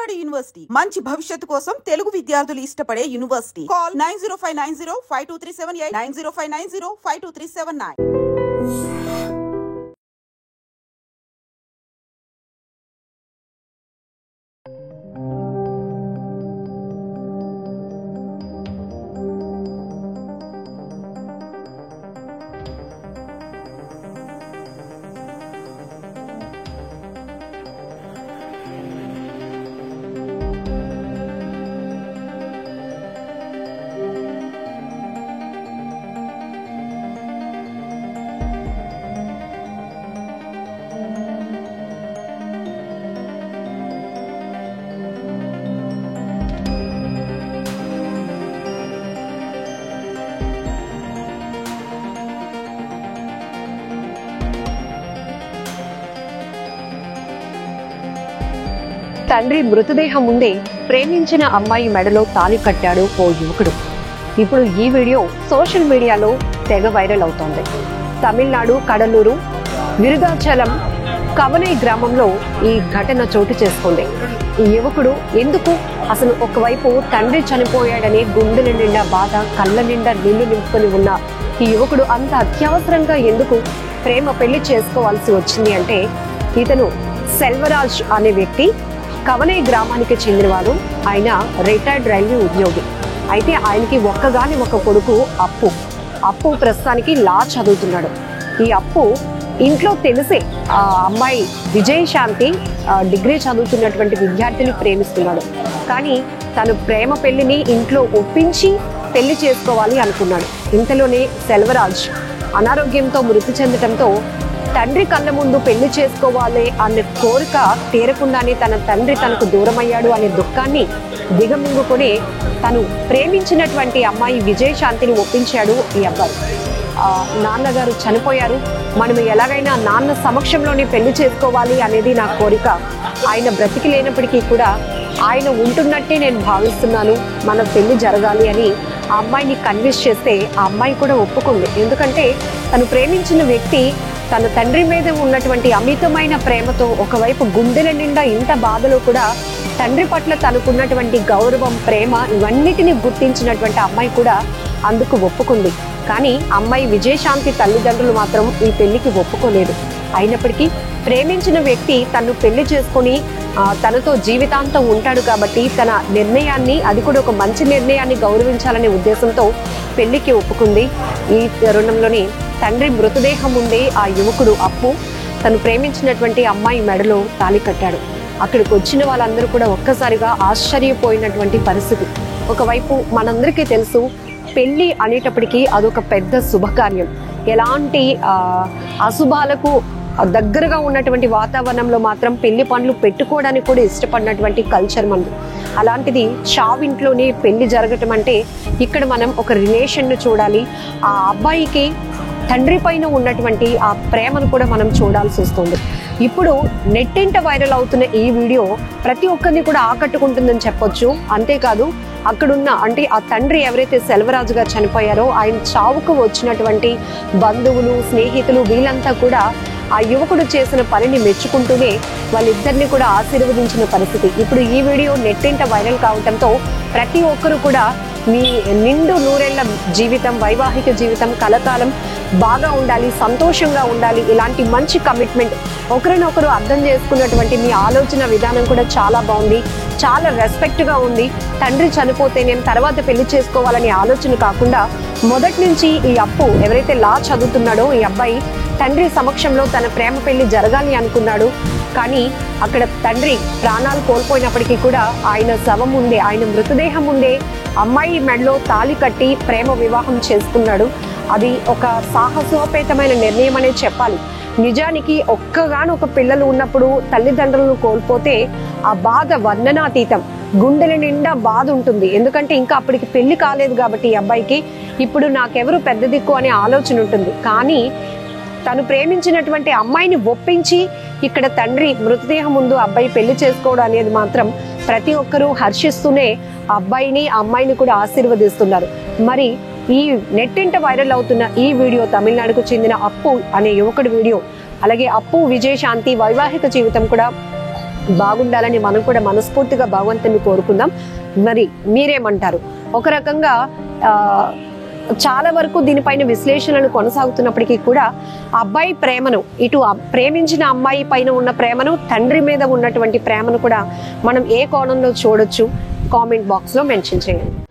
Vijayawada university మంచి భవిష్యత్తు కోసం తెలుగు విద్యార్థులు ఇష్టపడే యూనివర్సిటీ. కాల్ 9059052378 9059052379. తండ్రి మృతదేహం ముందే ప్రేమించిన అమ్మాయి మెడలో తాళి కట్టాడు ఓ యువకుడు. ఇప్పుడు ఈ వీడియో సోషల్ మీడియాలో తెగ వైరల్ అవుతోంది. తమిళనాడు కడలూరు విరుదాచలం కవనై గ్రామంలో ఈ ఘటన చోటు చేసుకుంది. ఈ యువకుడు ఎందుకు అసలు ఒకవైపు తండ్రి చనిపోయాడని గుండెల నిండా బాధ, కళ్ళ నిండా నీళ్లు నింపుకొని ఉన్న ఈ యువకుడు అంత అత్యవసరంగా ఎందుకు ప్రేమ పెళ్లి చేసుకోవాల్సి వచ్చింది అంటే, ఇతను సెల్వరాజ్ అనే వ్యక్తి కవనై గ్రామానికి చెందినవాడు. ఆయన రిటైర్డ్ రైల్వే ఉద్యోగి. అయితే ఆయనకి ఒక్కగాని ఒక కొడుకు అప్పు ప్రస్తుతానికి లా చదువుతున్నాడు. ఈ అప్పు ఇంట్లో తెలిసే ఆ అమ్మాయి విజయశాంతి డిగ్రీ చదువుతున్నటువంటి విద్యార్థిని ప్రేమిస్తున్నాడు. కానీ తను ప్రేమ పెళ్లిని ఇంట్లో ఒప్పించి పెళ్లి చేసుకోవాలి అనుకున్నాడు. ఇంతలోనే సెల్వరాజ్ అనారోగ్యంతో మృతి చెందటంతో తండ్రి కళ్ళ ముందు పెళ్లి చేసుకోవాలి అనే కోరిక తీరకుండానే తన తండ్రి తనకు దూరమయ్యాడు అనే దుఃఖాన్ని దిగమింగుకొని తను ప్రేమించినటువంటి అమ్మాయి విజయశాంతిని ఒప్పించాడు ఈ అబ్బాయి. నాన్నగారు చనిపోయారు, మనం ఎలాగైనా నాన్న సమక్షంలోనే పెళ్లి చేసుకోవాలి అనేది నా కోరిక. ఆయన బ్రతికి లేనప్పటికీ కూడా ఆయన ఉంటున్నట్టే నేను భావిస్తున్నాను, మన పెళ్లి జరగాలి అని ఆ అమ్మాయిని కన్విన్స్ చేస్తే ఆ అమ్మాయి కూడా ఒప్పుకుంది. ఎందుకంటే తను ప్రేమించిన వ్యక్తి తన తండ్రి మీద ఉన్నటువంటి అమితమైన ప్రేమతో ఒకవైపు గుండెల నిండా ఇంత బాధలో కూడా తండ్రి పట్ల తనకున్నటువంటి గౌరవం, ప్రేమ ఇవన్నిటిని గుర్తించినటువంటి అమ్మాయి కూడా అందుకు ఒప్పుకుంది. కానీ అమ్మాయి విజయశాంతి తల్లిదండ్రులు మాత్రం ఈ పెళ్లికి ఒప్పుకోలేదు. అయినప్పటికీ ప్రేమించిన వ్యక్తి తను పెళ్లి చేసుకుని తనతో జీవితాంతం ఉంటాడు కాబట్టి తన నిర్ణయాన్ని, అది కూడా ఒక మంచి నిర్ణయాన్ని గౌరవించాలనే ఉద్దేశంతో పెళ్లికి ఒప్పుకుంది. ఈ తరుణంలోని తండ్రి మృతదేహం ముందే ఆ యువకుడు అప్పు తను ప్రేమించినటువంటి అమ్మాయి మెడలో తాళి కట్టాడు. అక్కడికి వచ్చిన వాళ్ళందరూ కూడా ఒక్కసారిగా ఆశ్చర్యపోయినటువంటి పరిస్థితి. ఒకవైపు మనందరికీ తెలుసు, పెళ్లి అనేటప్పటికీ అదొక పెద్ద శుభకార్యం. ఎలాంటి అశుభాలకు దగ్గరగా ఉన్నటువంటి వాతావరణంలో మాత్రం పెళ్లి పనులు పెట్టుకోవడానికి కూడా ఇష్టపడినటువంటి కల్చర్ మనది. అలాంటిది చావింట్లోనే పెళ్లి జరగటం అంటే ఇక్కడ మనం ఒక రిలేషన్ను చూడాలి. ఆ అబ్బాయికి తండ్రి పైన ఉన్నటువంటి ఆ ప్రేమను కూడా మనం చూడాల్సి వస్తుంది. ఇప్పుడు నెట్టింట వైరల్ అవుతున్న ఈ వీడియో ప్రతి ఒక్కరిని కూడా ఆకట్టుకుంటుందని చెప్పొచ్చు. అంతేకాదు అక్కడున్న అంటే ఆ తండ్రి ఎవరైతే సెల్వరాజు గారు చనిపోయారో ఆయన చావుకు వచ్చినటువంటి బంధువులు, స్నేహితులు వీళ్ళంతా కూడా ఆ యువకుడు చేసిన పనిని మెచ్చుకుంటూనే వాళ్ళిద్దరిని కూడా ఆశీర్వదించిన పరిస్థితి. ఇప్పుడు ఈ వీడియో నెట్టింట వైరల్ కావడంతో ప్రతి ఒక్కరు కూడా మీ నిండు నూరేళ్ల జీవితం, వైవాహిక జీవితం కలకాలం బాగా ఉండాలి, సంతోషంగా ఉండాలి, ఇలాంటి మంచి కమిట్మెంట్, ఒకరినొకరు అర్థం చేసుకున్నటువంటి మీ ఆలోచన విధానం కూడా చాలా బాగుంది, చాలా రెస్పెక్ట్గా ఉంది. తండ్రి చనిపోతే నేను తర్వాత పెళ్లి చేసుకోవాలనే ఆలోచన కాకుండా మొదటి నుంచి ఈ అప్పు ఎవరైతే లా చదువుతున్నాడో ఈ అబ్బాయి తండ్రి సమక్షంలో తన ప్రేమ పెళ్లి జరగాలి అనుకున్నాడు. కానీ అక్కడ తండ్రి ప్రాణాలు కోల్పోయినప్పటికీ కూడా ఆయన శవం ముందే, ఆయన మృతదేహం ముందే అమ్మాయి మెడలో తాళి కట్టి ప్రేమ వివాహం చేసుకున్నాడు. అది ఒక సాహసోపేతమైన నిర్ణయం అనే చెప్పాలి. నిజానికి ఒక్కగానొక పిల్లలు ఉన్నప్పుడు తల్లిదండ్రులను కోల్పోతే ఆ బాధ వర్ణనాతీతం, గుండెల నిండా బాధ ఉంటుంది. ఎందుకంటే ఇంకా అప్పటికి పెళ్లి కాలేదు కాబట్టి ఈ అబ్బాయికి ఇప్పుడు నాకెవరు పెద్ద దిక్కు అనే ఆలోచన ఉంటుంది. కానీ తను ప్రేమించినటువంటి అమ్మాయిని ఒప్పించి ఇక్కడ తండ్రి మృతదేహం ముందు అబ్బాయి పెళ్లి చేసుకోవడం అనేది మాత్రం ప్రతి ఒక్కరూ హర్షిస్తూనే ఆ అబ్బాయిని అమ్మాయిని కూడా ఆశీర్వదిస్తున్నారు. మరి ఈ నెట్టింట వైరల్ అవుతున్న ఈ వీడియో తమిళనాడుకు చెందిన అప్పు అనే యువకుడి వీడియో, అలాగే అప్పు విజయశాంతి వైవాహిక జీవితం కూడా బాగుండాలని మనం కూడా మనస్ఫూర్తిగా భగవంతుని కోరుకుందాం. మరి మీరేమంటారు? ఒక రకంగా చాలా వరకు దీనిపైన విశ్లేషణలు కొనసాగుతున్నప్పటికీ కూడా అబ్బాయి ప్రేమను, ఇటు ప్రేమించిన అమ్మాయి పైన ఉన్న ప్రేమను, తండ్రి మీద ఉన్నటువంటి ప్రేమను కూడా మనం ఏ కోణంలో చూడొచ్చు? కామెంట్ బాక్స్లో మెన్షన్ చేయండి.